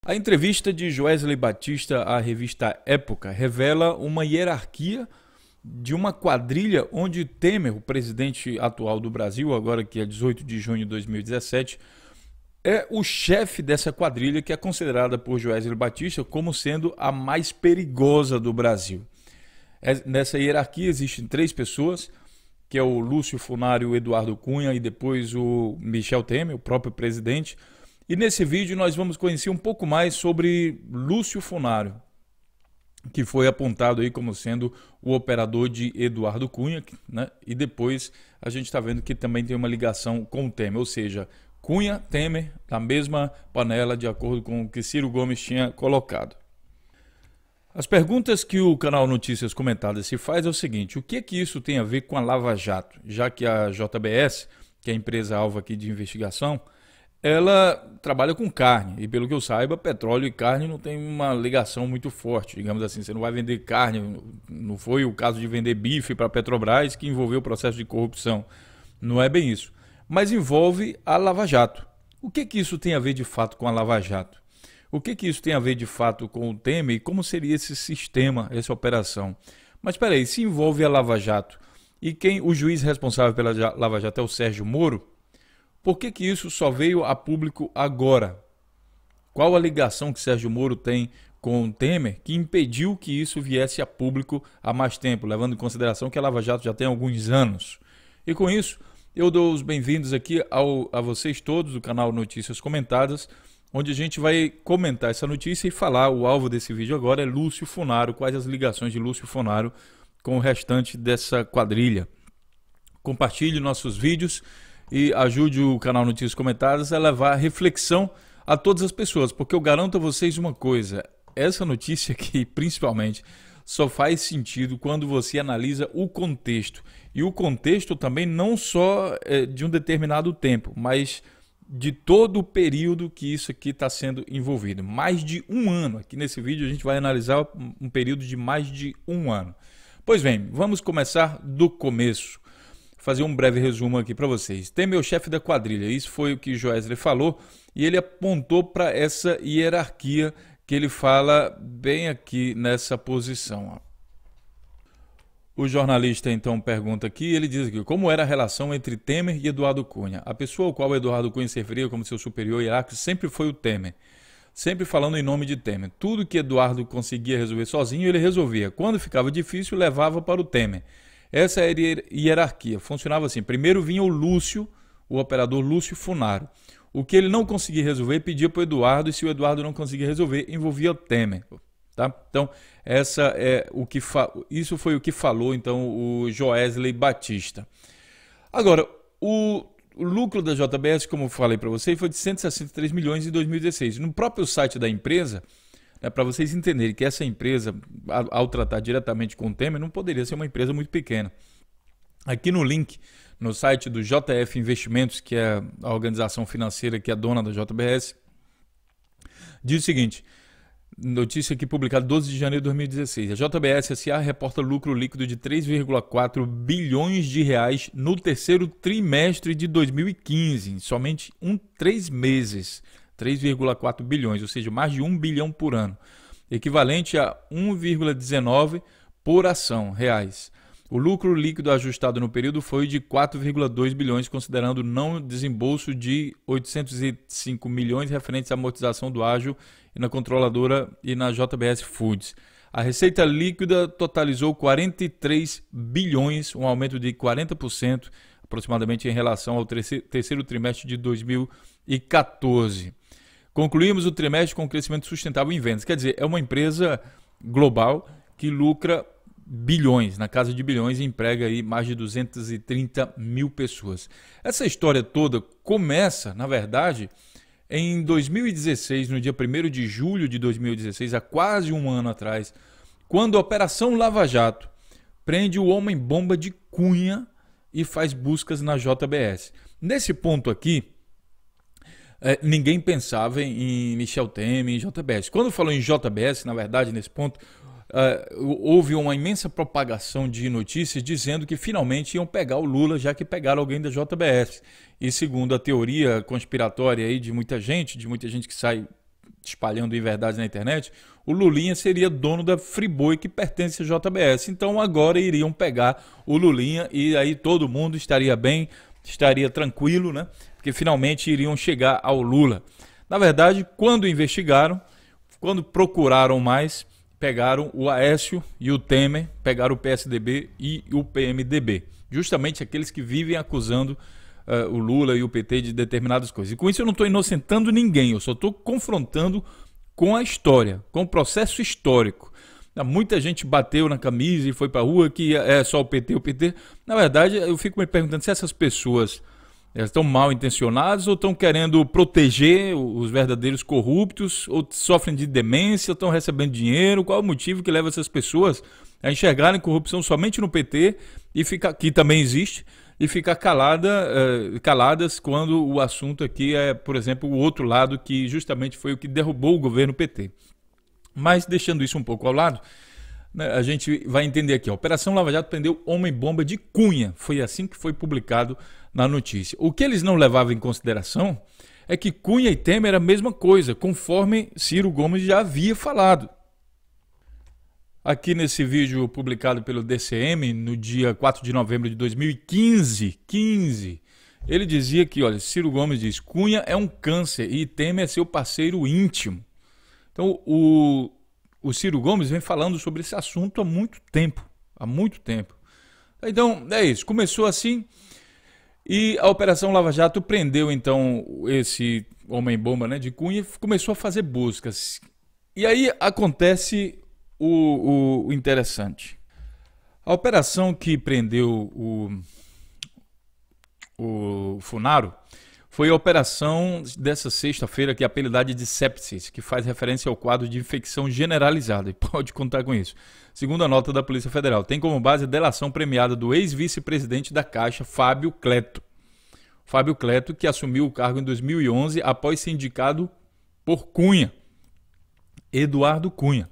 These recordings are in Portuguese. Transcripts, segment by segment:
A entrevista de Joesley Batista à revista Época revela uma hierarquia de uma quadrilha onde Temer, o presidente atual do Brasil, agora que é 18 de junho de 2017, é o chefe dessa quadrilha que é considerada por Joesley Batista como sendo a mais perigosa do Brasil. Nessa hierarquia existem três pessoas, que é o Lúcio Funari, o Eduardo Cunha e depois o Michel Temer, o próprio presidente. E nesse vídeo nós vamos conhecer um pouco mais sobre Lúcio Funari, que foi apontado aí como sendo o operador de Eduardo Cunha, né? E depois a gente está vendo que também tem uma ligação com o Temer, ou seja, Cunha, Temer, na mesma panela, de acordo com o que Ciro Gomes tinha colocado. As perguntas que o canal Notícias Comentadas se faz é o seguinte: o que isso tem a ver com a Lava Jato? Já que a JBS, que é a empresa alvo aqui de investigação, ela trabalha com carne, e pelo que eu saiba, petróleo e carne não tem uma ligação muito forte, digamos assim, você não vai vender carne, não foi o caso de vender bife para a Petrobras que envolveu o processo de corrupção, não é bem isso, mas envolve a Lava Jato. O que isso tem a ver de fato com a Lava Jato? O que isso tem a ver de fato com o Temer e como seria esse sistema, essa operação? Mas espera aí, se envolve a Lava Jato e quem o juiz responsável pela Lava Jato é o Sérgio Moro, por que isso só veio a público agora? Qual a ligação que Sérgio Moro tem com o Temer que impediu que isso viesse a público há mais tempo, levando em consideração que a Lava Jato já tem alguns anos? E com isso, eu dou os bem-vindos aqui a vocês todos do canal Notícias Comentadas, onde a gente vai comentar essa notícia e falar, o alvo desse vídeo agora é Lúcio Funari, quais as ligações de Lúcio Funari com o restante dessa quadrilha. Compartilhe nossos vídeos e ajude o canal Notícias Comentadas a levar reflexão a todas as pessoas, porque eu garanto a vocês uma coisa, essa notícia aqui principalmente só faz sentido quando você analisa o contexto, e o contexto também não só de um determinado tempo, mas de todo o período que isso aqui está sendo envolvido, mais de um ano. Aqui nesse vídeo a gente vai analisar um período de mais de um ano. Pois bem, vamos começar do começo. Fazer um breve resumo aqui para vocês. Temer é o chefe da quadrilha, isso foi o que Joesley falou, e ele apontou para essa hierarquia que ele fala bem aqui nessa posição. O jornalista então pergunta aqui, ele diz aqui, como era a relação entre Temer e Eduardo Cunha? A pessoa ao qual Eduardo Cunha se referia como seu superior hierárquico sempre foi o Temer, sempre falando em nome de Temer. Tudo que Eduardo conseguia resolver sozinho, ele resolvia. Quando ficava difícil, levava para o Temer. Essa era a hierarquia, funcionava assim, primeiro vinha o Lúcio, o operador Lúcio Funari. O que ele não conseguia resolver, pedia para o Eduardo, e se o Eduardo não conseguia resolver, envolvia o Temer. Tá? Então, isso foi o que falou então, o Joesley Batista. Agora, o lucro da JBS, como eu falei para vocês, foi de 163 milhões em 2016. No próprio site da empresa, para vocês entenderem que essa empresa, ao tratar diretamente com o Temer, não poderia ser uma empresa muito pequena. Aqui no link, no site do JF Investimentos, que é a organização financeira que é dona da JBS, diz o seguinte, notícia aqui publicada 12 de janeiro de 2016. A JBS S.A. reporta lucro líquido de 3,4 bilhões de reais no terceiro trimestre de 2015, em somente 3 meses. 3,4 bilhões, ou seja, mais de 1 bilhão por ano, equivalente a 1,19 por ação reais. O lucro líquido ajustado no período foi de 4,2 bilhões, considerando não desembolso de 805 milhões referentes à amortização do ágio e na controladora e na JBS Foods. A receita líquida totalizou 43 bilhões, um aumento de 40% aproximadamente em relação ao terceiro trimestre de 2014. Concluímos o trimestre com crescimento sustentável em vendas. Quer dizer, é uma empresa global que lucra bilhões, na casa de bilhões, e emprega aí mais de 230 mil pessoas. Essa história toda começa, na verdade, em 2016, no dia 1º de julho de 2016, há quase um ano atrás, quando a Operação Lava Jato prende o homem-bomba de Cunha e faz buscas na JBS. Nesse ponto aqui, ninguém pensava em Michel Temer, em JBS. Quando falou em JBS, na verdade, nesse ponto, houve uma imensa propagação de notícias dizendo que finalmente iam pegar o Lula, já que pegaram alguém da JBS. E segundo a teoria conspiratória aí de muita gente que sai espalhando inverdades na internet, o Lulinha seria dono da Friboi, que pertence à JBS. Então agora iriam pegar o Lulinha e aí todo mundo estaria bem, estaria tranquilo, né? Porque finalmente iriam chegar ao Lula. Na verdade, quando investigaram, quando procuraram mais, pegaram o Aécio e o Temer, pegaram o PSDB e o PMDB. Justamente aqueles que vivem acusando o Lula e o PT de determinadas coisas. E com isso eu não estou inocentando ninguém, eu só estou confrontando com a história, com o processo histórico. Muita gente bateu na camisa e foi para a rua que é só o PT, o PT. Na verdade, eu fico me perguntando se essas pessoas estão mal intencionadas ou estão querendo proteger os verdadeiros corruptos, ou sofrem de demência, ou estão recebendo dinheiro. Qual é o motivo que leva essas pessoas a enxergarem corrupção somente no PT, e que também existe, e ficar caladas quando o assunto aqui é, por exemplo, o outro lado, que justamente foi o que derrubou o governo PT. Mas deixando isso um pouco ao lado, né, a gente vai entender aqui. A Operação Lava Jato prendeu homem-bomba de Cunha. Foi assim que foi publicado na notícia. O que eles não levavam em consideração é que Cunha e Temer era a mesma coisa, conforme Ciro Gomes já havia falado. Aqui nesse vídeo publicado pelo DCM, no dia 4 de novembro de 2015, ele dizia que, olha, Ciro Gomes diz, Cunha é um câncer e Temer é seu parceiro íntimo. Então, o Ciro Gomes vem falando sobre esse assunto há muito tempo. Então, é isso. Começou assim e a Operação Lava Jato prendeu, então, esse homem-bomba, né, de Cunha, e começou a fazer buscas. E aí acontece o interessante. A operação que prendeu o Funaro foi a operação dessa sexta-feira, que é apelidada de sepsis, que faz referência ao quadro de infecção generalizada, e pode contar com isso. Segundo a nota da Polícia Federal, tem como base a delação premiada do ex-vice-presidente da Caixa, Fábio Cleto. Fábio Cleto, que assumiu o cargo em 2011 após ser indicado por Cunha, Eduardo Cunha.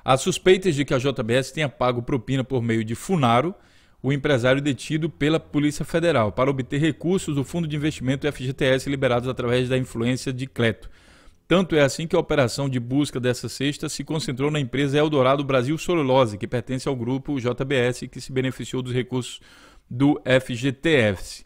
Há suspeitas de que a JBS tenha pago propina por meio de Funaro, o empresário detido pela Polícia Federal, para obter recursos do Fundo de Investimento FGTS liberados através da influência de Cleto. Tanto é assim que a operação de busca dessa sexta se concentrou na empresa Eldorado Brasil Celulose, que pertence ao grupo JBS e que se beneficiou dos recursos do FGTS.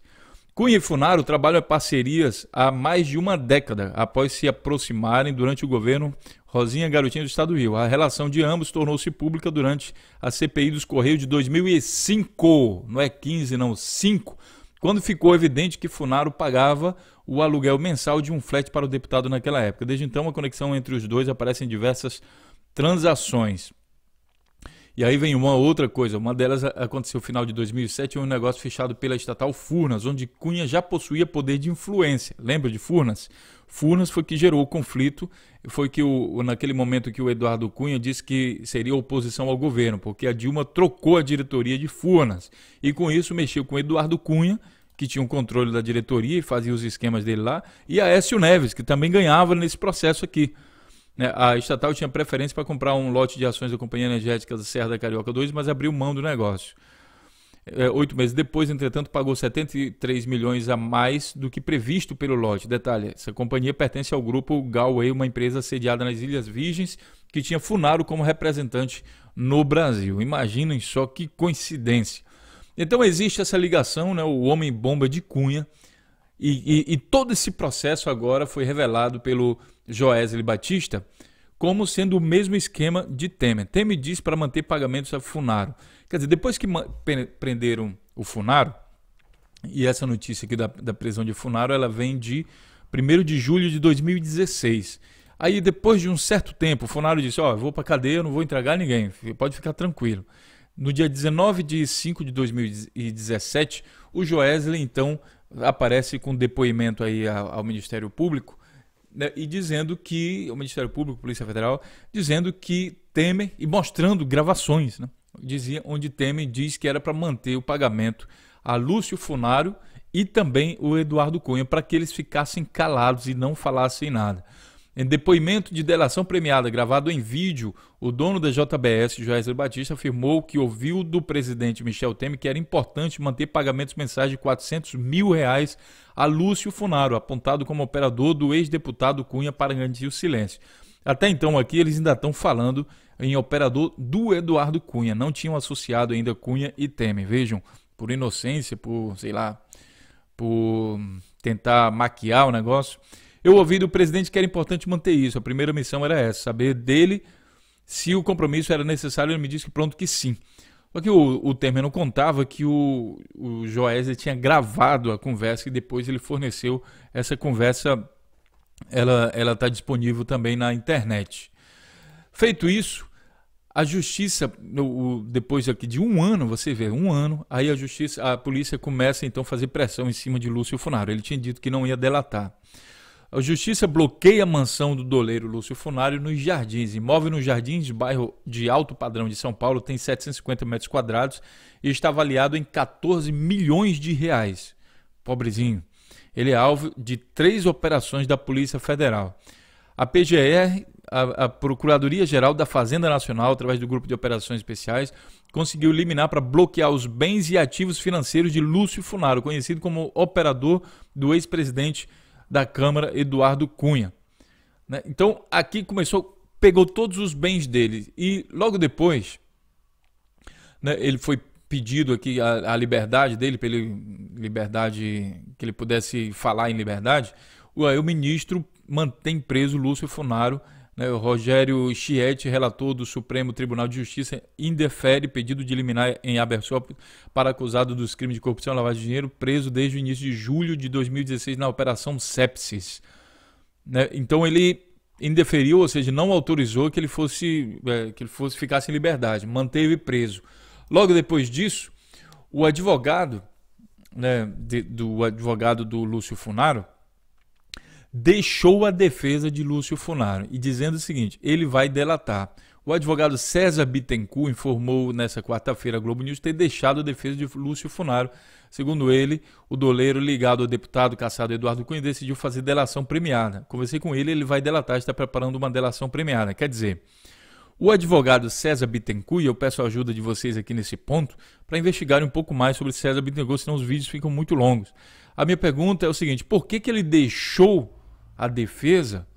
Cunha e Funaro trabalham em parcerias há mais de uma década, após se aproximarem durante o governo Rosinha Garotinho do Estado do Rio. A relação de ambos tornou-se pública durante a CPI dos Correios de 2005, não é 15 não, 5, quando ficou evidente que Funaro pagava o aluguel mensal de um flat para o deputado naquela época. Desde então, a conexão entre os dois aparece em diversas transações. E aí vem uma outra coisa, uma delas aconteceu no final de 2007, um negócio fechado pela estatal Furnas, onde Cunha já possuía poder de influência. Lembra de Furnas? Furnas foi que gerou o conflito, foi que naquele momento que o Eduardo Cunha disse que seria oposição ao governo, porque a Dilma trocou a diretoria de Furnas. E com isso mexeu com o Eduardo Cunha, que tinha um controle da diretoria e fazia os esquemas dele lá, e Aécio Neves, que também ganhava nesse processo aqui. A estatal tinha preferência para comprar um lote de ações da Companhia Energética da Serra da Carioca 2, mas abriu mão do negócio. 8 meses depois, entretanto, pagou 73 milhões a mais do que previsto pelo lote. Detalhe, essa companhia pertence ao grupo Galway, uma empresa sediada nas Ilhas Virgens, que tinha Funaro como representante no Brasil. Imaginem só que coincidência. Então existe essa ligação, né, o homem-bomba de Cunha, e todo esse processo agora foi revelado pelo Joesley Batista como sendo o mesmo esquema de Temer. Temer disse para manter pagamentos a Funaro. Quer dizer, depois que prenderam o Funaro, e essa notícia aqui da prisão de Funaro, ela vem de 1º de julho de 2016. Aí depois de um certo tempo, o Funaro disse, eu vou para a cadeia, eu não vou entregar ninguém, pode ficar tranquilo. No dia 19 de 5 de 2017, o Joesley, então, aparece com depoimento aí ao Ministério Público, né, e dizendo que, o Ministério Público, Polícia Federal, dizendo que Temer, e mostrando gravações, né, onde Temer diz que era para manter o pagamento a Lúcio Funaro e também o Eduardo Cunha, para que eles ficassem calados e não falassem nada. Em depoimento de delação premiada gravado em vídeo, o dono da JBS, Joesley Batista, afirmou que ouviu do presidente Michel Temer que era importante manter pagamentos mensais de R$400 mil a Lúcio Funaro, apontado como operador do ex-deputado Cunha para garantir o silêncio. Até então aqui eles ainda estão falando em operador do Eduardo Cunha, não tinham associado ainda Cunha e Temer. Vejam, por inocência, por, sei lá, por tentar maquiar o negócio. Eu ouvi do presidente que era importante manter isso. A primeira missão era essa, saber dele se o compromisso era necessário. Ele me disse que pronto que sim. Só que o Temer não contava que o Joesley tinha gravado a conversa e depois ele forneceu essa conversa. Ela está disponível também na internet. Feito isso, a justiça, depois aqui de um ano, você vê, um ano, aí a polícia começa então a fazer pressão em cima de Lúcio Funaro. Ele tinha dito que não ia delatar. A justiça bloqueia a mansão do doleiro Lúcio Funaro nos Jardins. Imóvel nos Jardins, bairro de alto padrão de São Paulo, tem 750 metros quadrados e está avaliado em 14 milhões de reais. Pobrezinho. Ele é alvo de 3 operações da Polícia Federal. A PGR, a Procuradoria-Geral da Fazenda Nacional, através do Grupo de Operações Especiais, conseguiu liminar para bloquear os bens e ativos financeiros de Lúcio Funaro, conhecido como operador do ex-presidente da Câmara, Eduardo Cunha. Então, aqui pegou todos os bens dele e logo depois, ele foi pedido aqui a liberdade dele, que ele pudesse falar em liberdade. O ministro mantém preso Lúcio Funaro. O Rogério Schietti, relator do Supremo Tribunal de Justiça, indefere pedido de liminar em habeas corpus para acusado dos crimes de corrupção e lavagem de dinheiro, preso desde o início de julho de 2016 na Operação Sepsis. Então ele indeferiu, ou seja, não autorizou que ele ficasse em liberdade, manteve preso. Logo depois disso, o advogado, do advogado do Lúcio Funaro, deixou a defesa de Lúcio Funaro e dizendo o seguinte: ele vai delatar. O advogado César Bittencourt informou nessa quarta-feira à Globo News ter deixado a defesa de Lúcio Funaro. Segundo ele, o doleiro ligado ao deputado cassado Eduardo Cunha decidiu fazer delação premiada. Conversei com ele, ele vai delatar, está preparando uma delação premiada. Quer dizer, o advogado César Bittencourt, e eu peço a ajuda de vocês aqui nesse ponto, para investigar um pouco mais sobre César Bittencourt, senão os vídeos ficam muito longos. A minha pergunta é o seguinte: por que ele deixou a defesa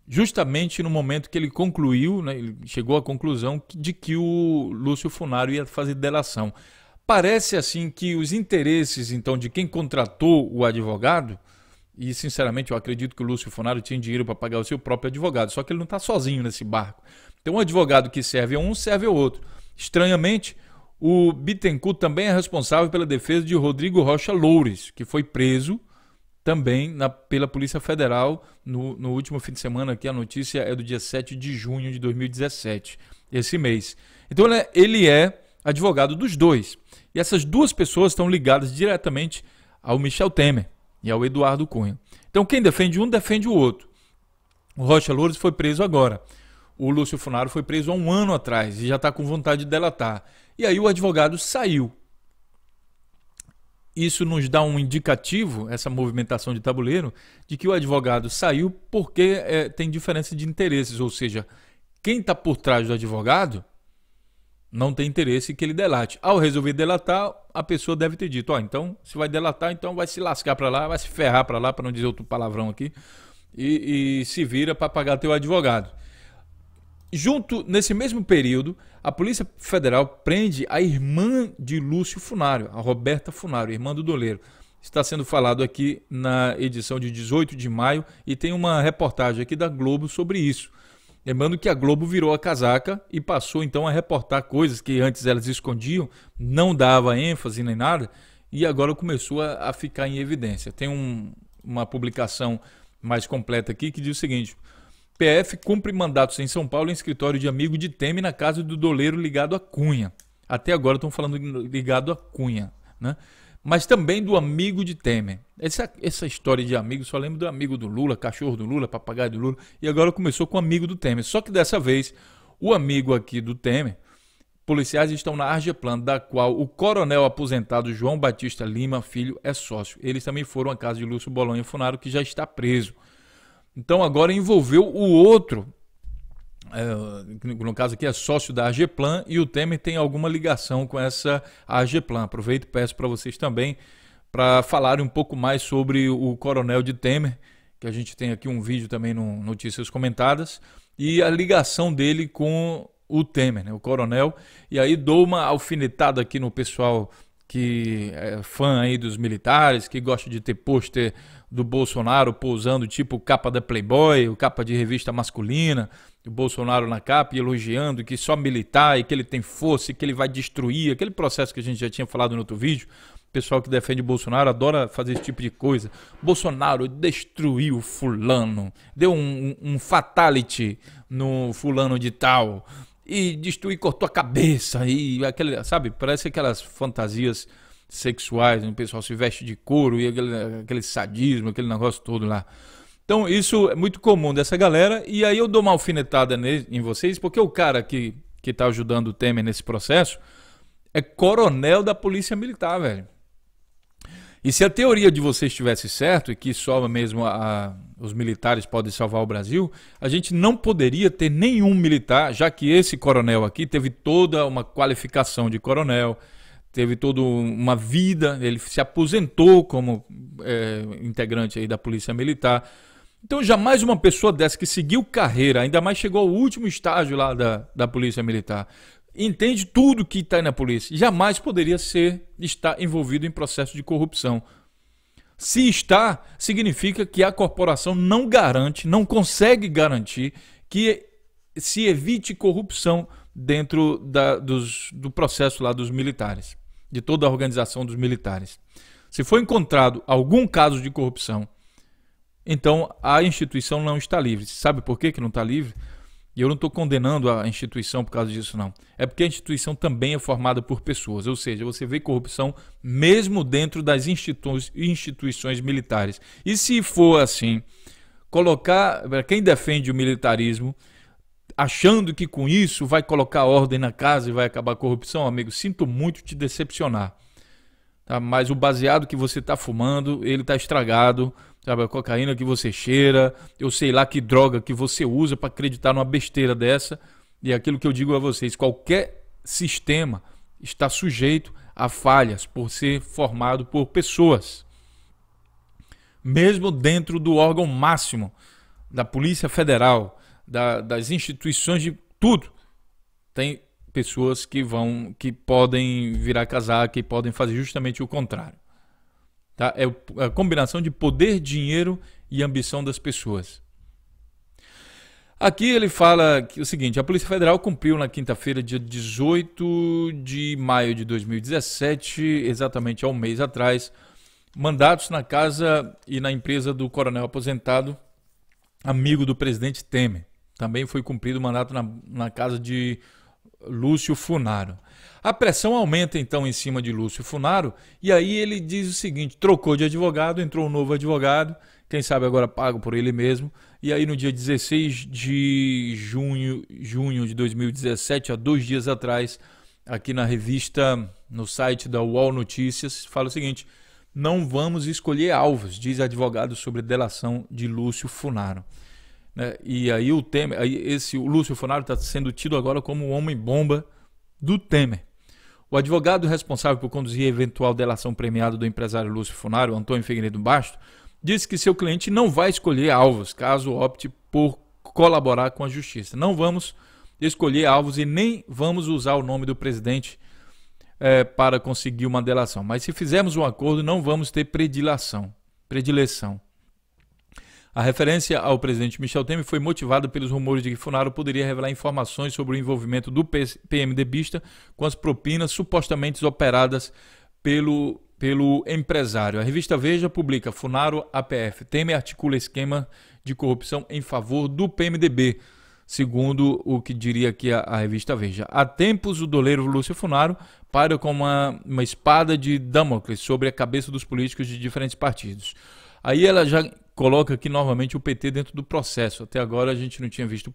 justamente no momento que ele concluiu, ele chegou à conclusão de que o Lúcio Funaro ia fazer delação? Parece assim que os interesses então de quem contratou o advogado, e sinceramente eu acredito que o Lúcio Funaro tinha dinheiro para pagar o seu próprio advogado, só que ele não está sozinho nesse barco. Então um advogado que serve a um, serve ao outro. Estranhamente, o Bittencourt também é responsável pela defesa de Rodrigo Rocha Loures, que foi preso também pela Polícia Federal no último fim de semana. Aqui a notícia é do dia 7 de junho de 2017, esse mês. Então ele é advogado dos dois. E essas duas pessoas estão ligadas diretamente ao Michel Temer e ao Eduardo Cunha. Então quem defende um, defende o outro. O Rocha Loures foi preso agora. O Lúcio Funaro foi preso há um ano atrás e já está com vontade de delatar. E aí o advogado saiu. Isso nos dá um indicativo, essa movimentação de tabuleiro, de que o advogado saiu porque tem diferença de interesses. Ou seja, quem está por trás do advogado não tem interesse que ele delate. Ao resolver delatar, a pessoa deve ter dito: então, se vai delatar, então vai se lascar para lá, vai se ferrar para lá, para não dizer outro palavrão aqui, e se vira para pagar teu advogado. Nesse mesmo período, a Polícia Federal prende a irmã de Lúcio Funaro, a Roberta Funaro, irmã do doleiro. Está sendo falado aqui na edição de 18 de maio e tem uma reportagem aqui da Globo sobre isso. Lembrando que a Globo virou a casaca e passou então a reportar coisas que antes elas escondiam, não dava ênfase nem nada, e agora começou a ficar em evidência. Tem uma publicação mais completa aqui que diz o seguinte: PF cumpre mandatos em São Paulo em escritório de amigo de Temer na casa do doleiro ligado a Cunha. Até agora estão falando ligado a Cunha, né? Mas também do amigo de Temer. Essa história de amigo, só lembro do amigo do Lula, cachorro do Lula, papagaio do Lula, e agora começou com o amigo do Temer. Só que dessa vez, o amigo aqui do Temer, policiais estão na Argeplan, da qual o coronel aposentado João Batista Lima Filho é sócio. Eles também foram à casa de Lúcio Bolonha Funaro, que já está preso. Então agora envolveu o outro, no caso aqui é sócio da AGEPLAN, e o Temer tem alguma ligação com essa AGEPLAN. Aproveito e peço para vocês também para falarem um pouco mais sobre o coronel de Temer, que a gente tem aqui um vídeo também no Notícias Comentadas, e a ligação dele com o Temer, né, o coronel. E aí dou uma alfinetada aqui no pessoal que é fã aí dos militares, que gosta de ter pôster do Bolsonaro pousando tipo capa da Playboy, ou capa de revista masculina, o Bolsonaro na capa e elogiando que só militar e que ele tem força e que ele vai destruir, aquele processo que a gente já tinha falado no outro vídeo. O pessoal que defende Bolsonaro adora fazer esse tipo de coisa. Bolsonaro destruiu fulano, deu um fatality no fulano de tal, e destruiu, cortou a cabeça, e aquele, sabe, parece aquelas fantasias sexuais, o pessoal se veste de couro e aquele sadismo, aquele negócio todo lá. Então isso é muito comum dessa galera, e aí eu dou uma alfinetada em vocês, porque o cara que tá ajudando o Temer nesse processo é coronel da Polícia Militar, velho. E se a teoria de vocês estivesse certo, e que só mesmo os militares podem salvar o Brasil, a gente não poderia ter nenhum militar, já que esse coronel aqui teve toda uma qualificação de coronel, teve toda uma vida, ele se aposentou como integrante aí da Polícia Militar. Então jamais uma pessoa dessa que seguiu carreira, ainda mais chegou ao último estágio lá da Polícia Militar, entende tudo que está aí na polícia, jamais poderia estar envolvido em processo de corrupção. Se está, significa que a corporação não garante, não consegue garantir que se evite corrupção dentro do processo lá dos militares, de toda a organização dos militares. Se for encontrado algum caso de corrupção, então a instituição não está livre. Sabe por que não está livre? E eu não estou condenando a instituição por causa disso, não. É porque a instituição também é formada por pessoas. Ou seja, você vê corrupção mesmo dentro das instituições militares. E se for assim, colocar quem defende o militarismo, achando que com isso vai colocar ordem na casa e vai acabar a corrupção, amigo, sinto muito te decepcionar. Tá? Mas o baseado que você está fumando, ele está estragado. Sabe, a cocaína que você cheira, eu sei lá que droga que você usa para acreditar numa besteira dessa. E é aquilo que eu digo a vocês, qualquer sistema está sujeito a falhas por ser formado por pessoas. Mesmo dentro do órgão máximo da Polícia Federal, das instituições de tudo, tem pessoas que podem virar casaca e podem fazer justamente o contrário. Tá? É a combinação de poder, dinheiro e ambição das pessoas. Aqui ele fala que o seguinte: a Polícia Federal cumpriu na quinta-feira, dia 18 de maio de 2017, exatamente há um mês atrás, mandatos na casa e na empresa do coronel aposentado, amigo do presidente Temer. Também foi cumprido o mandato na casa de Lúcio Funaro. A pressão aumenta então em cima de Lúcio Funaro, e aí ele diz o seguinte: trocou de advogado, entrou um novo advogado, quem sabe agora pago por ele mesmo, e aí no dia 16 de junho de 2017, há 2 dias atrás, aqui na revista, no site da UOL Notícias, fala o seguinte: não vamos escolher alvos, diz advogado sobre delação de Lúcio Funaro. E aí o Lúcio Funaro está sendo tido agora como o homem-bomba do Temer. O advogado responsável por conduzir a eventual delação premiada do empresário Lúcio Funaro, Antônio Figueiredo Basto, disse que seu cliente não vai escolher alvos caso opte por colaborar com a justiça. Não vamos escolher alvos e nem vamos usar o nome do presidente para conseguir uma delação. Mas se fizermos um acordo, não vamos ter predileção. A referência ao presidente Michel Temer foi motivada pelos rumores de que Funaro poderia revelar informações sobre o envolvimento do PMDBista com as propinas supostamente operadas pelo empresário. A revista Veja publica: Funaro APF. Temer articula esquema de corrupção em favor do PMDB, segundo o que diria aqui a revista Veja. Há tempos, o doleiro Lúcio Funaro para com uma espada de Damocles sobre a cabeça dos políticos de diferentes partidos. Aí ela já coloca aqui novamente o PT dentro do processo. Até agora a gente não tinha visto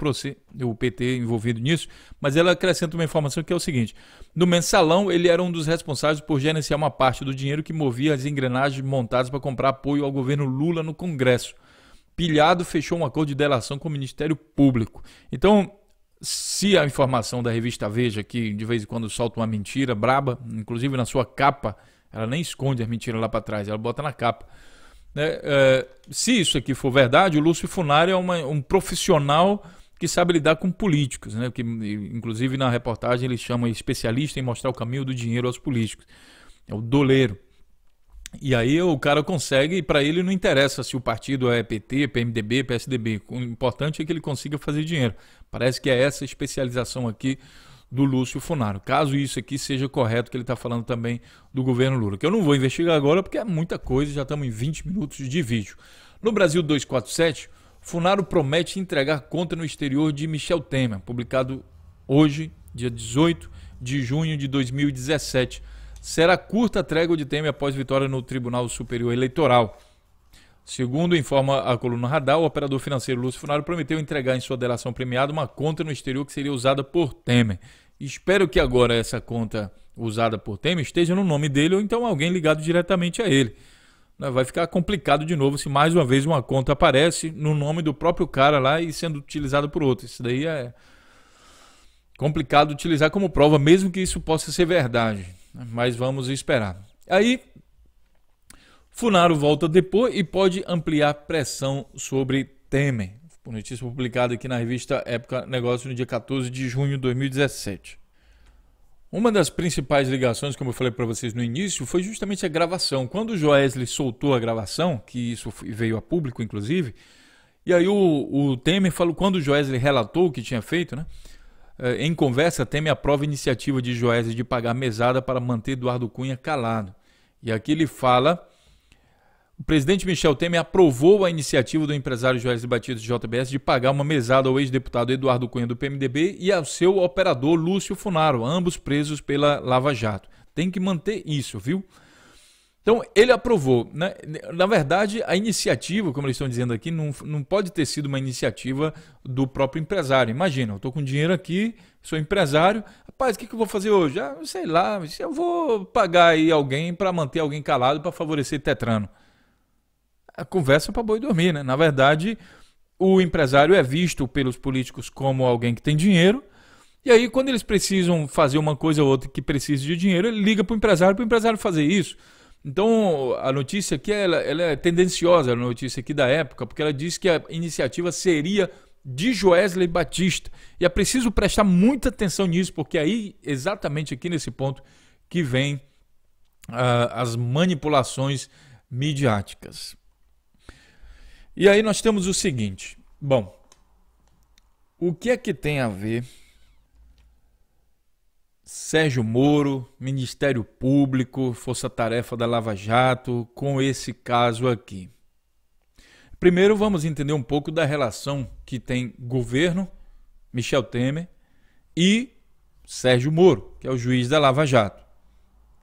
o PT envolvido nisso, mas ela acrescenta uma informação que é o seguinte: no mensalão ele era um dos responsáveis por gerenciar uma parte do dinheiro que movia as engrenagens montadas para comprar apoio ao governo Lula no Congresso. pilhado, fechou um acordo de delação com o Ministério Público. Então, se a informação da revista Veja, que de vez em quando solta uma mentira braba, inclusive na sua capa, ela nem esconde as mentiras lá para trás, ela bota na capa. Se isso aqui for verdade, o Lúcio Funari é um profissional que sabe lidar com políticos, né? Que, inclusive na reportagem ele chama especialista em mostrar o caminho do dinheiro aos políticos. É o doleiro. E aí o cara consegue, e para ele não interessa se o partido é PT, PMDB, PSDB. O importante é que ele consiga fazer dinheiro. Parece que é essa especialização aqui do Lúcio Funari. Caso isso aqui seja correto, que ele está falando também do governo Lula. Que eu não vou investigar agora porque é muita coisa, já estamos em 20 minutos de vídeo. No Brasil 247, Funari promete entregar conta no exterior de Michel Temer, publicado hoje, dia 18 de junho de 2017. Será curta a trégua de Temer após vitória no Tribunal Superior Eleitoral. Segundo informa a coluna Radar, o operador financeiro Lúcio Funari prometeu entregar em sua delação premiada uma conta no exterior que seria usada por Temer. Espero que agora essa conta usada por Temer esteja no nome dele ou então alguém ligado diretamente a ele. Vai ficar complicado de novo se mais uma vez uma conta aparece no nome do próprio cara lá e sendo utilizada por outro. Isso daí é complicado utilizar como prova, mesmo que isso possa ser verdade. Mas vamos esperar. Aí, Funari volta depois e pode ampliar pressão sobre Temer. Notícia publicada aqui na revista Época Negócio no dia 14 de junho de 2017. Uma das principais ligações, como eu falei para vocês no início, foi justamente a gravação. Quando o Joesley soltou a gravação, que isso veio a público inclusive, e aí o Temer falou, quando o Joesley relatou o que tinha feito, né? Em conversa, Temer aprova a iniciativa de Joesley de pagar mesada para manter Eduardo Cunha calado. E aqui ele fala, o presidente Michel Temer aprovou a iniciativa do empresário Joesley Batista do JBS de pagar uma mesada ao ex-deputado Eduardo Cunha do PMDB e ao seu operador Lúcio Funari, ambos presos pela Lava Jato. Tem que manter isso, viu? Então, ele aprovou. Né? Na verdade, a iniciativa, como eles estão dizendo aqui, não pode ter sido uma iniciativa do próprio empresário. Imagina, eu estou com dinheiro aqui, sou empresário. Rapaz, o que eu vou fazer hoje? Sei lá, eu vou pagar aí alguém para manter alguém calado para favorecer Tetrano. A conversa para boi dormir, né? Na verdade, o empresário é visto pelos políticos como alguém que tem dinheiro. E aí, quando eles precisam fazer uma coisa ou outra que precisa de dinheiro, ele liga para o empresário fazer isso. Então, a notícia aqui ela é tendenciosa, a notícia aqui da época, porque ela diz que a iniciativa seria de Joesley Batista. E é preciso prestar muita atenção nisso, porque aí, exatamente aqui nesse ponto, que vem as manipulações midiáticas. E aí nós temos o seguinte, bom, o que é que tem a ver Sérgio Moro, Ministério Público, Força-Tarefa da Lava Jato, com esse caso aqui? Primeiro vamos entender um pouco da relação que tem governo, Michel Temer, e Sérgio Moro, que é o juiz da Lava Jato.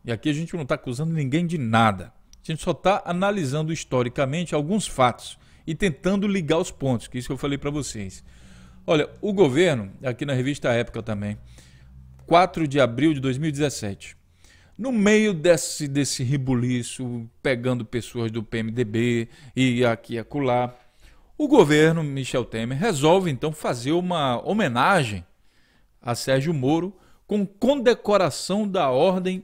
E aqui a gente não está acusando ninguém de nada. A gente só está analisando historicamente alguns fatos e tentando ligar os pontos, que é isso que eu falei para vocês. Olha, o governo, aqui na revista Época também, 4 de abril de 2017. No meio desse rebuliço, pegando pessoas do PMDB e aqui e acolá, o governo Michel Temer resolve então fazer uma homenagem a Sérgio Moro com condecoração da Ordem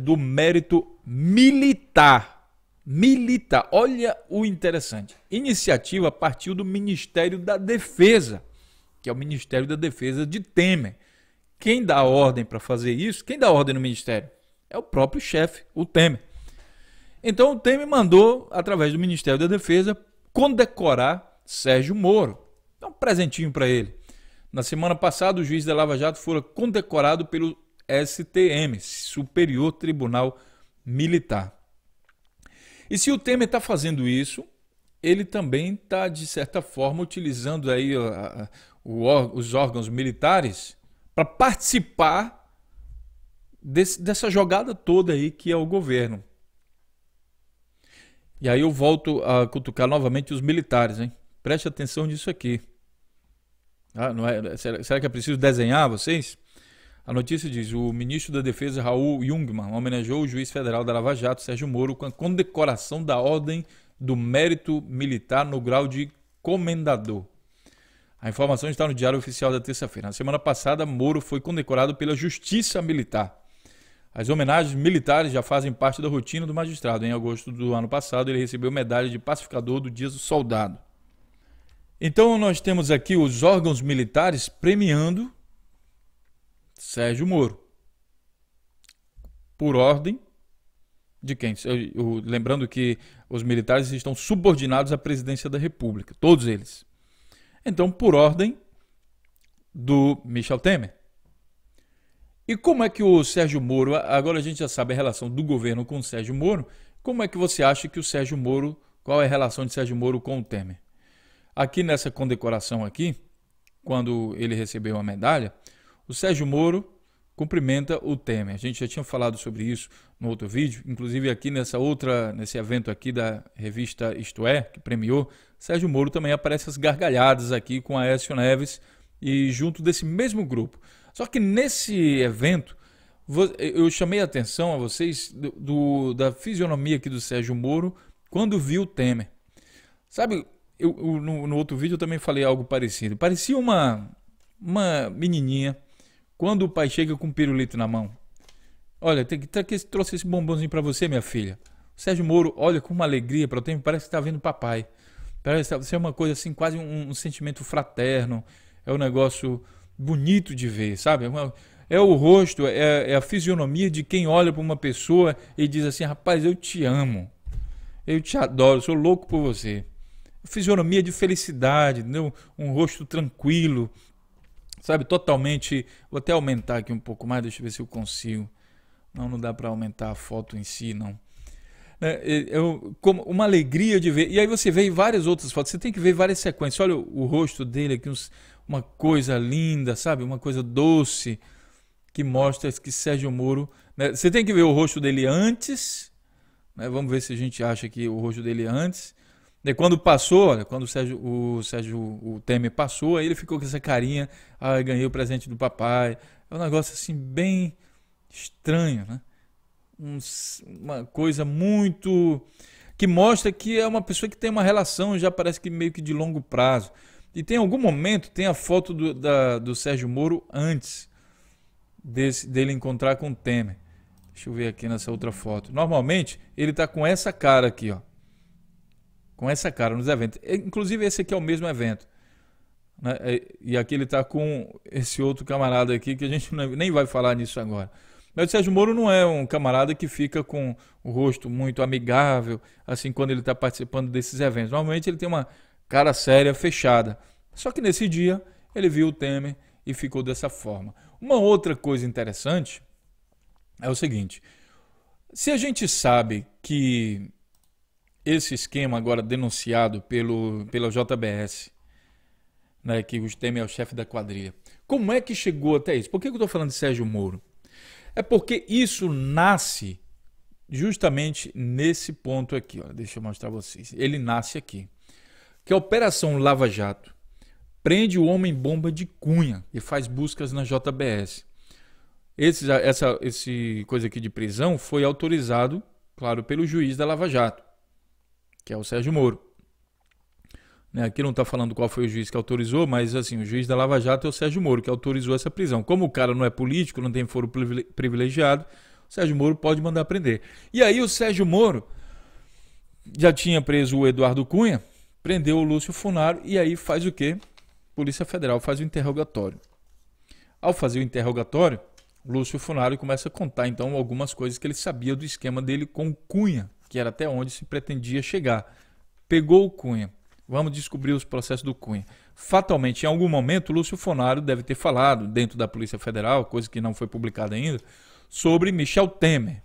do Mérito Militar. Militar. Olha o interessante. Iniciativa partiu do Ministério da Defesa, que é o Ministério da Defesa de Temer. Quem dá ordem para fazer isso? Quem dá ordem no Ministério? É o próprio chefe, o Temer. Então o Temer mandou, através do Ministério da Defesa, condecorar Sérgio Moro. Dá um presentinho para ele. Na semana passada, o juiz da Lava Jato foi condecorado pelo STM, Superior Tribunal Militar. E se o Temer está fazendo isso, ele também está, de certa forma, utilizando aí os órgãos militares para participar dessa jogada toda aí que é o governo. E aí eu volto a cutucar novamente os militares, hein? Preste atenção nisso aqui. Será que é preciso desenhar vocês? A notícia diz, o ministro da Defesa, Raul Jungmann, homenageou o juiz federal da Lava Jato, Sérgio Moro, com a condecoração da Ordem do mérito militar no grau de comendador. A informação está no Diário Oficial da terça-feira. Na semana passada, Moro foi condecorado pela Justiça Militar. As homenagens militares já fazem parte da rotina do magistrado. Em agosto do ano passado, ele recebeu medalha de pacificador do Dia do Soldado. Então, nós temos aqui os órgãos militares premiando Sérgio Moro. Por ordem de quem? Lembrando que os militares estão subordinados à presidência da República, todos eles. Então, por ordem do Michel Temer. E como é que o Sérgio Moro, agora a gente já sabe a relação do governo com o Sérgio Moro, como é que você acha que o Sérgio Moro, qual é a relação de Sérgio Moro com o Temer? Aqui nessa condecoração aqui, quando ele recebeu a medalha, o Sérgio Moro cumprimenta o Temer. A gente já tinha falado sobre isso no outro vídeo, inclusive aqui nesse evento aqui da revista Isto É, que premiou, Sérgio Moro também aparece às gargalhadas aqui com Aécio Neves e junto desse mesmo grupo. Só que nesse evento, eu chamei a atenção a vocês da fisionomia aqui do Sérgio Moro quando viu o Temer. Sabe, no outro vídeo eu também falei algo parecido. Parecia uma menininha quando o pai chega com um pirulito na mão. Olha, trouxe esse bombonzinho para você, minha filha. O Sérgio Moro olha com uma alegria para o Temer, parece que está vendo papai. Parece ser uma coisa assim, quase um sentimento fraterno. É um negócio bonito de ver, sabe? É o rosto, é a fisionomia de quem olha para uma pessoa e diz assim: rapaz, eu te amo, eu te adoro, sou louco por você. Fisionomia de felicidade, entendeu? Um rosto tranquilo, sabe? Totalmente. Vou até aumentar aqui um pouco mais, deixa eu ver se eu consigo. Não dá para aumentar a foto em si, não. Como uma alegria de ver. E aí você vê várias outras fotos, você tem que ver várias sequências. Olha o rosto dele aqui, uma coisa linda, sabe? Uma coisa doce, que mostra que Sérgio Moro, né? Você tem que ver o rosto dele antes, né? Vamos ver se a gente acha aqui o rosto dele antes. E quando passou, olha, quando o Temer passou, aí ele ficou com essa carinha: ah, ganhei o presente do papai. É um negócio assim bem estranho, né? Uma coisa muito que mostra que é uma pessoa que tem uma relação, já parece que meio que de longo prazo. E tem algum momento, tem a foto do Sérgio Moro antes dele encontrar com o Temer. Deixa eu ver aqui nessa outra foto. Normalmente, ele está com essa cara aqui, ó. Com essa cara nos eventos. Inclusive, esse aqui é o mesmo evento, né? E aqui ele está com esse outro camarada aqui, que a gente nem vai falar nisso agora. Mas o Sérgio Moro não é um camarada que fica com o rosto muito amigável, assim, quando ele está participando desses eventos. Normalmente ele tem uma cara séria, fechada. Só que nesse dia ele viu o Temer e ficou dessa forma. Uma outra coisa interessante é o seguinte: se a gente sabe que esse esquema agora denunciado pela JBS, né, que o Temer é o chefe da quadrilha, como é que chegou até isso? Por que eu estou falando de Sérgio Moro? É porque isso nasce justamente nesse ponto aqui. Ó. Deixa eu mostrar a vocês. Ele nasce aqui. Que a Operação Lava Jato prende o homem-bomba de Cunha e faz buscas na JBS. Esse coisa aqui de prisão foi autorizado, claro, pelo juiz da Lava Jato, que é o Sérgio Moro. Aqui não está falando qual foi o juiz que autorizou, mas assim, o juiz da Lava Jato é o Sérgio Moro, que autorizou essa prisão. Como o cara não é político, não tem foro privilegiado, o Sérgio Moro pode mandar prender. E aí o Sérgio Moro já tinha preso o Eduardo Cunha, prendeu o Lúcio Funaro e aí faz o quê? Polícia Federal faz o interrogatório. Ao fazer o interrogatório, o Lúcio Funaro começa a contar então algumas coisas que ele sabia do esquema dele com o Cunha, que era até onde se pretendia chegar. Pegou o Cunha. Vamos descobrir os processos do Cunha. Fatalmente, em algum momento, o Lúcio Funaro deve ter falado, dentro da Polícia Federal, coisa que não foi publicada ainda, sobre Michel Temer.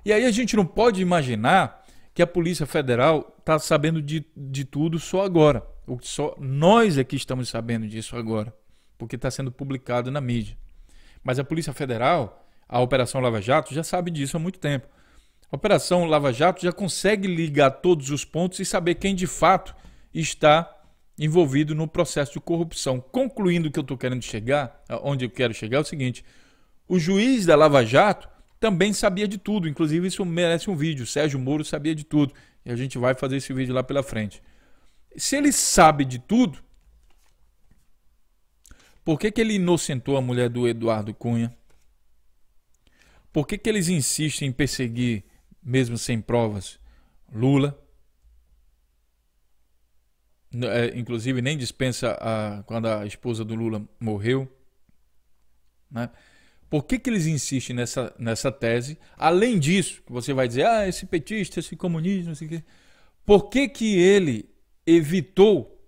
E aí a gente não pode imaginar que a Polícia Federal está sabendo de tudo só agora. Só nós é que estamos sabendo disso agora, porque está sendo publicado na mídia. Mas a Polícia Federal, a Operação Lava Jato, já sabe disso há muito tempo. A Operação Lava Jato já consegue ligar todos os pontos e saber quem de fato está envolvido no processo de corrupção. Concluindo o que eu estou querendo chegar, onde eu quero chegar é o seguinte: o juiz da Lava Jato também sabia de tudo, inclusive isso merece um vídeo. Sérgio Moro sabia de tudo, E a gente vai fazer esse vídeo lá pela frente. Se ele sabe de tudo, por que ele inocentou a mulher do Eduardo Cunha? Por que eles insistem em perseguir, mesmo sem provas, Lula? Inclusive nem dispensa quando a esposa do Lula morreu, né? Por que eles insistem nessa tese? Além disso, você vai dizer, esse petista, esse comunista, não sei o quê. Por que ele evitou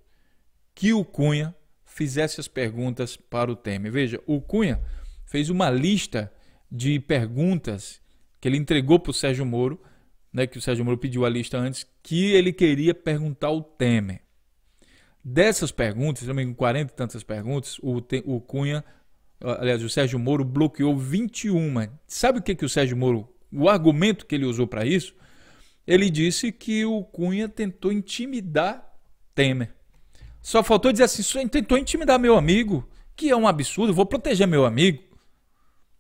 que o Cunha fizesse as perguntas para o Temer? Veja, o Cunha fez uma lista de perguntas que ele entregou para o Sérgio Moro, né, que o Sérgio Moro pediu a lista antes, que ele queria perguntar ao Temer. Dessas perguntas, também 40 e tantas perguntas, o Cunha, aliás, o Sérgio Moro bloqueou 21. Sabe o que o Sérgio Moro, o argumento que ele usou para isso? Ele disse que o Cunha tentou intimidar Temer. Só faltou dizer assim, você tentou intimidar meu amigo, que é um absurdo, vou proteger meu amigo.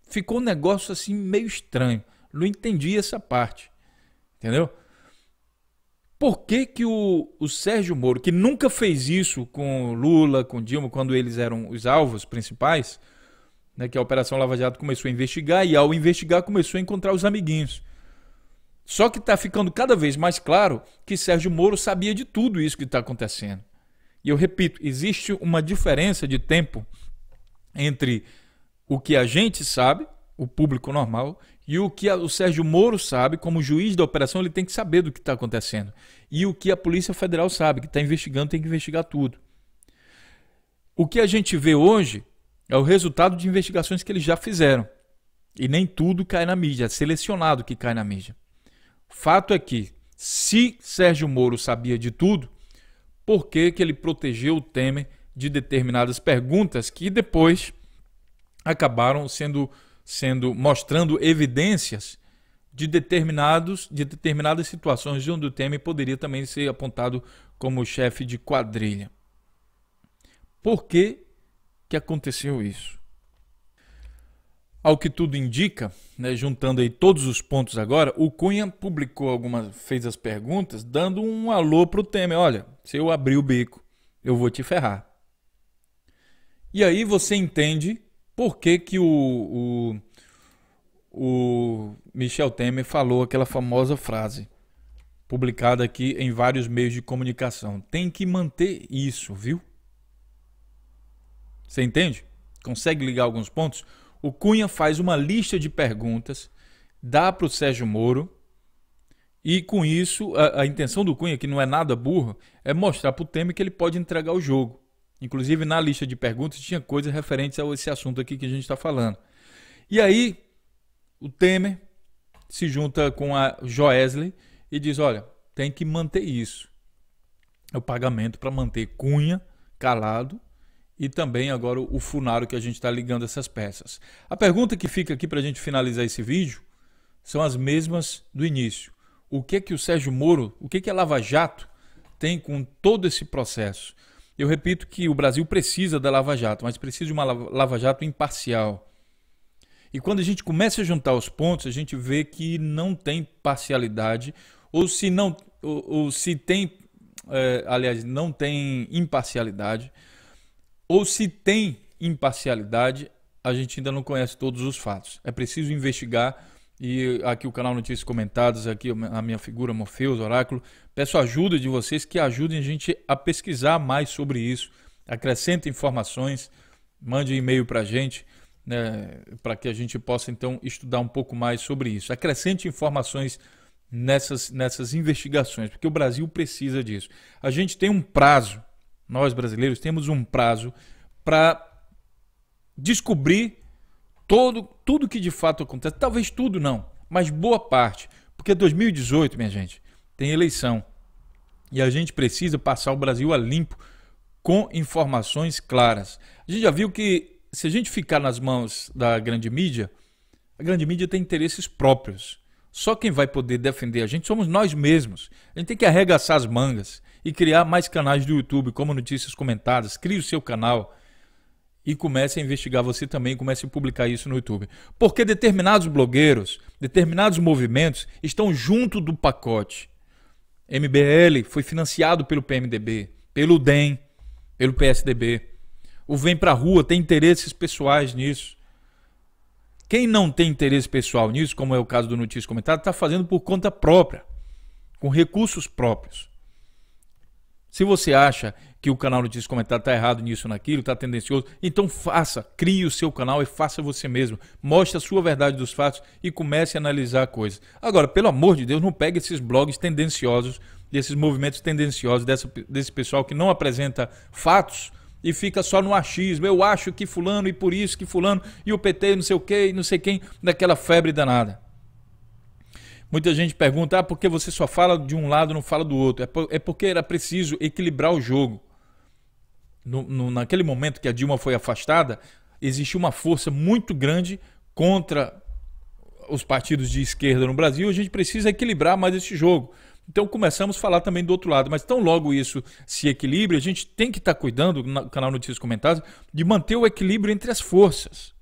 Ficou um negócio assim meio estranho. Não entendi essa parte. Entendeu? Por que o Sérgio Moro, que nunca fez isso com Lula, com Dilma, quando eles eram os alvos principais, né, que a Operação Lava Jato começou a investigar e ao investigar começou a encontrar os amiguinhos. Só que está ficando cada vez mais claro que Sérgio Moro sabia de tudo isso que está acontecendo. E eu repito, existe uma diferença de tempo entre o que a gente sabe, o público normal, e o que o Sérgio Moro sabe, como juiz da operação, ele tem que saber do que está acontecendo. E o que a Polícia Federal sabe, que está investigando, tem que investigar tudo. O que a gente vê hoje é o resultado de investigações que eles já fizeram. E nem tudo cai na mídia, é selecionado que cai na mídia. Fato é que, se Sérgio Moro sabia de tudo, por que ele protegeu o Temer de determinadas perguntas que depois acabaram mostrando evidências de determinadas situações onde o Temer poderia também ser apontado como chefe de quadrilha. Por que aconteceu isso? Ao que tudo indica, né, juntando aí todos os pontos agora, o Cunha fez as perguntas dando um alô pro Temer. Olha, se eu abrir o bico, eu vou te ferrar. E aí você entende por que o Michel Temer falou aquela famosa frase, publicada aqui em vários meios de comunicação. Tem que manter isso, viu? Você entende? Consegue ligar alguns pontos? O Cunha faz uma lista de perguntas, dá para o Sérgio Moro, e com isso, a intenção do Cunha, que não é nada burro, é mostrar para o Temer que ele pode entregar o jogo. Inclusive, na lista de perguntas, tinha coisas referentes a esse assunto aqui que a gente está falando. E aí, o Temer se junta com a Joesley e diz, olha, tem que manter isso. É o pagamento para manter Cunha calado e também agora o Funaro que a gente está ligando essas peças. A pergunta que fica aqui para a gente finalizar esse vídeo são as mesmas do início. O que o Sérgio Moro, o que a Lava Jato tem com todo esse processo? Eu repito que o Brasil precisa da Lava Jato, mas precisa de uma Lava Jato imparcial. E quando a gente começa a juntar os pontos, a gente vê que não tem parcialidade, ou se tem, aliás, não tem imparcialidade, ou se tem imparcialidade, a gente ainda não conhece todos os fatos. É preciso investigar. E aqui o canal Notícias Comentadas, aqui a minha figura, Morfeus, Oráculo. Peço ajuda de vocês que ajudem a gente a pesquisar mais sobre isso. Acrescentem informações, mande um e-mail para a gente, né, para que a gente possa então estudar um pouco mais sobre isso. Acrescente informações nessas investigações, porque o Brasil precisa disso. A gente tem um prazo, nós brasileiros temos um prazo para descobrir tudo que de fato acontece. Talvez tudo não, mas boa parte. Porque 2018, minha gente, tem eleição. E a gente precisa passar o Brasil a limpo com informações claras. A gente já viu que se a gente ficar nas mãos da grande mídia, a grande mídia tem interesses próprios. Só quem vai poder defender a gente somos nós mesmos. A gente tem que arregaçar as mangas e criar mais canais do YouTube, como Notícias Comentadas. Crie o seu canal e comece a investigar você também, comece a publicar isso no YouTube. Porque determinados blogueiros, determinados movimentos estão junto do pacote. MBL foi financiado pelo PMDB, pelo DEM, pelo PSDB. O Vem Pra Rua tem interesses pessoais nisso. Quem não tem interesse pessoal nisso, como é o caso do Notícias Comentadas, está fazendo por conta própria, com recursos próprios. Se você acha que o canal Notícias Comentadas está errado nisso ou naquilo, está tendencioso, então faça, crie o seu canal e faça você mesmo. Mostre a sua verdade dos fatos e comece a analisar coisas. Agora, pelo amor de Deus, não pegue esses blogs tendenciosos, desses movimentos tendenciosos, desse pessoal que não apresenta fatos e fica só no achismo. Eu acho que fulano e por isso que fulano e o PT não sei o que e não sei quem, daquela febre danada. Muita gente pergunta, por que você só fala de um lado e não fala do outro? É porque era preciso equilibrar o jogo. Naquele momento que a Dilma foi afastada, existiu uma força muito grande contra os partidos de esquerda no Brasil. A gente precisa equilibrar mais esse jogo. Então começamos a falar também do outro lado. Mas tão logo isso se equilibre, a gente tem que estar cuidando, no canal Notícias Comentadas, de manter o equilíbrio entre as forças.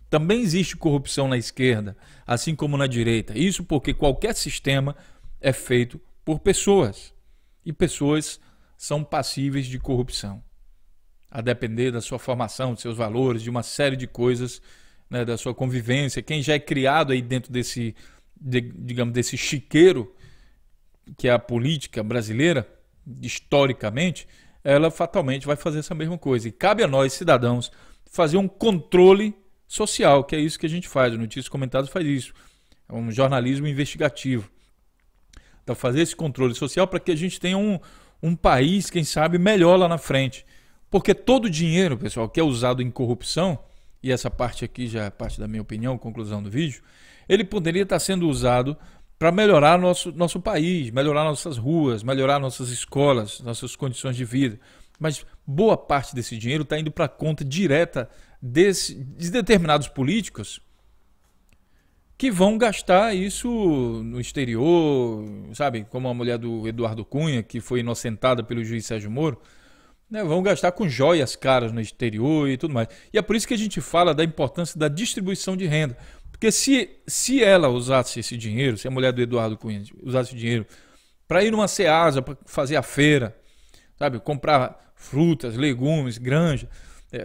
Também existe corrupção na esquerda, assim como na direita. Isso porque qualquer sistema é feito por pessoas. E pessoas são passíveis de corrupção. A depender da sua formação, dos seus valores, de uma série de coisas, né, da sua convivência. Quem já é criado aí dentro desse, digamos, desse chiqueiro, que é a política brasileira, historicamente, ela fatalmente vai fazer essa mesma coisa. E cabe a nós, cidadãos, fazer um controle social, que é isso que a gente faz. O Notícias Comentadas faz isso. É um jornalismo investigativo. Então, fazer esse controle social para que a gente tenha um país, quem sabe, melhor lá na frente. Porque todo o dinheiro, pessoal, que é usado em corrupção, e essa parte aqui já é parte da minha opinião, conclusão do vídeo, ele poderia estar sendo usado para melhorar nosso país, melhorar nossas ruas, melhorar nossas escolas, nossas condições de vida. Mas boa parte desse dinheiro está indo para a conta direta de determinados políticos que vão gastar isso no exterior, sabe? Como a mulher do Eduardo Cunha, que foi inocentada pelo juiz Sérgio Moro, né? Vão gastar com joias caras no exterior e tudo mais. E é por isso que a gente fala da importância da distribuição de renda. Porque se ela usasse esse dinheiro, se a mulher do Eduardo Cunha usasse o dinheiro para ir numa Ceasa, para fazer a feira, sabe? Comprar frutas, legumes, granja,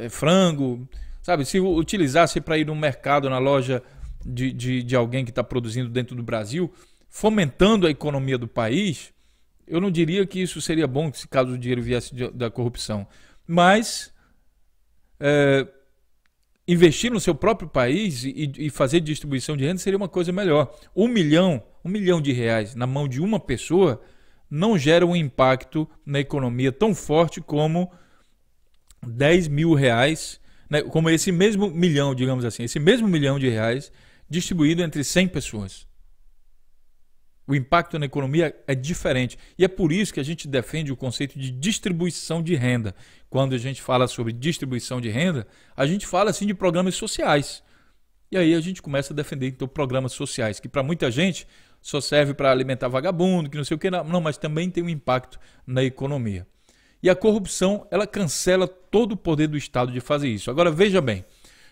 frango, sabe? Se utilizasse para ir no mercado, na loja de alguém que está produzindo dentro do Brasil, fomentando a economia do país, eu não diria que isso seria bom se caso o dinheiro viesse da corrupção. Mas investir no seu próprio país e fazer distribuição de renda seria uma coisa melhor. Um milhão de reais na mão de uma pessoa não gera um impacto na economia tão forte como 10 mil reais, né, como esse mesmo milhão, digamos assim, esse mesmo milhão de reais distribuído entre 100 pessoas. O impacto na economia é diferente. E é por isso que a gente defende o conceito de distribuição de renda. Quando a gente fala sobre distribuição de renda, a gente fala assim de programas sociais. E aí a gente começa a defender então programas sociais, que para muita gente só serve para alimentar vagabundo, que não sei o que, não, mas também tem um impacto na economia. E a corrupção, ela cancela todo o poder do Estado de fazer isso. Agora veja bem,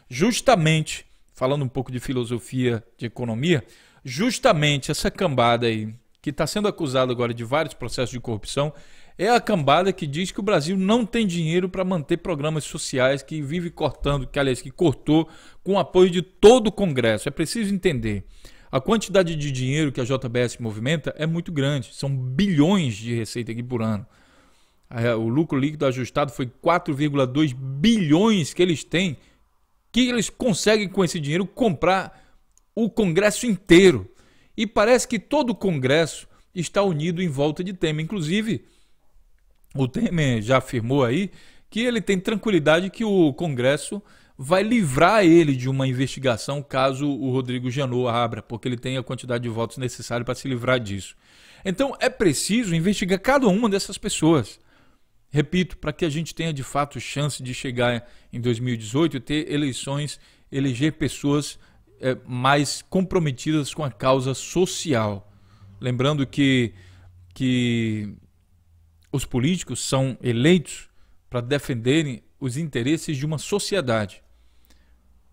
justamente, falando um pouco de filosofia de economia, justamente essa cambada aí, que está sendo acusada agora de vários processos de corrupção, é a cambada que diz que o Brasil não tem dinheiro para manter programas sociais, que vive cortando, que cortou com o apoio de todo o Congresso. É preciso entender, a quantidade de dinheiro que a JBS movimenta é muito grande, são bilhões de receita aqui por ano. O lucro líquido ajustado foi 4,2 bilhões que eles têm, que eles conseguem com esse dinheiro comprar o Congresso inteiro. E parece que todo o Congresso está unido em volta de Temer. Inclusive, o Temer já afirmou aí que ele tem tranquilidade que o Congresso vai livrar ele de uma investigação caso o Rodrigo Janot abra, porque ele tem a quantidade de votos necessária para se livrar disso. Então é preciso investigar cada uma dessas pessoas. Repito, para que a gente tenha de fato chance de chegar em 2018 e ter eleições, eleger pessoas mais comprometidas com a causa social. Lembrando que os políticos são eleitos para defenderem os interesses de uma sociedade.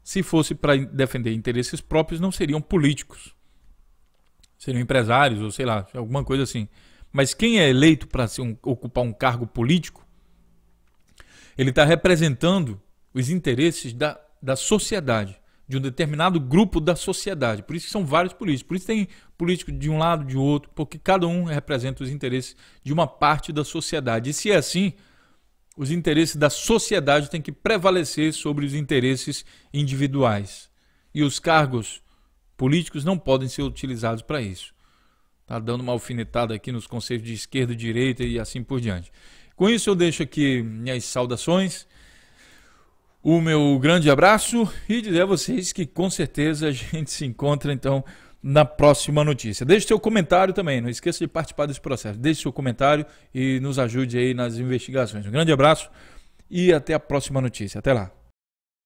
Se fosse para defender interesses próprios, não seriam políticos. Seriam empresários ou sei lá, alguma coisa assim. Mas quem é eleito para ocupar um cargo político, ele está representando os interesses da sociedade, de um determinado grupo da sociedade. Por isso que são vários políticos. Por isso tem político de um lado, de outro, porque cada um representa os interesses de uma parte da sociedade. E se é assim, os interesses da sociedade têm que prevalecer sobre os interesses individuais. E os cargos políticos não podem ser utilizados para isso. Está dando uma alfinetada aqui nos conceitos de esquerda e direita e assim por diante. Com isso eu deixo aqui minhas saudações, o meu grande abraço e dizer a vocês que com certeza a gente se encontra então na próxima notícia. Deixe seu comentário também, não esqueça de participar desse processo. Deixe seu comentário e nos ajude aí nas investigações. Um grande abraço e até a próxima notícia. Até lá.